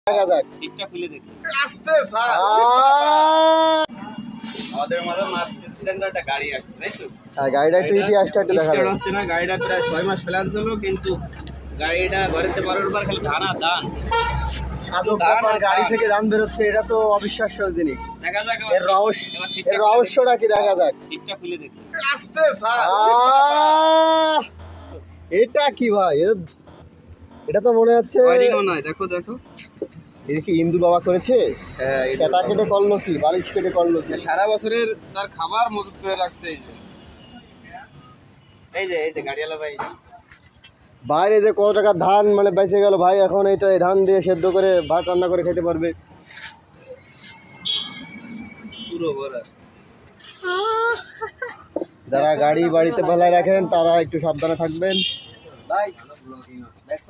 দেখা যাক সিটটা খুলে দেখি। আস্তে স্যার আমাদের মাঝে মার্সিডিজ স্প্লেন্ডার একটা গাড়ি আসছে, তাই তো? হ্যাঁ, গাড়িটা একটু ইতিহাসটা একটু দেখা স্টার্ট যাক। হচ্ছে না, গাড়িটা প্রায় 6 মাস ফেলান্স হলো, কিন্তু গাড়িটা ঘরেতে বারোর বার খালি ধান আর ধান। আদব ব্যাপার, গাড়ি থেকে ধান বেরোচ্ছে, এটা তো অবিশ্বাস্য জিনিস। দেখা যাক এর রহস্যটা কি দেখা যাক। সিটটা খুলে দেখি। আস্তে স্যার এটা কি ভাই? এটা তো মনে হচ্ছে ওয়ারিংও নয়, দেখো দেখো। এটা কি ইন্দু বাবা করেছে? হ্যাঁ, কেটা কেটে করলো কি, বালিশ কেটে করলো কি? সারা বছরের তার খাবার মজুত করে রাখছে। এই যে গাড়িওয়ালা ভাই, বাইরে যে কত টাকা ধান মানে বেঁচে গেল ভাই, এখন এটা এই ধান দিয়ে সেদ্ধ করে ভাত রান্না করে খেতে পারবে। পুরো ভরা। যারা গাড়ি বাড়িতে ফেলায় রাখেন তারা একটু সাবধানে থাকবেন। ভাই ব্যাক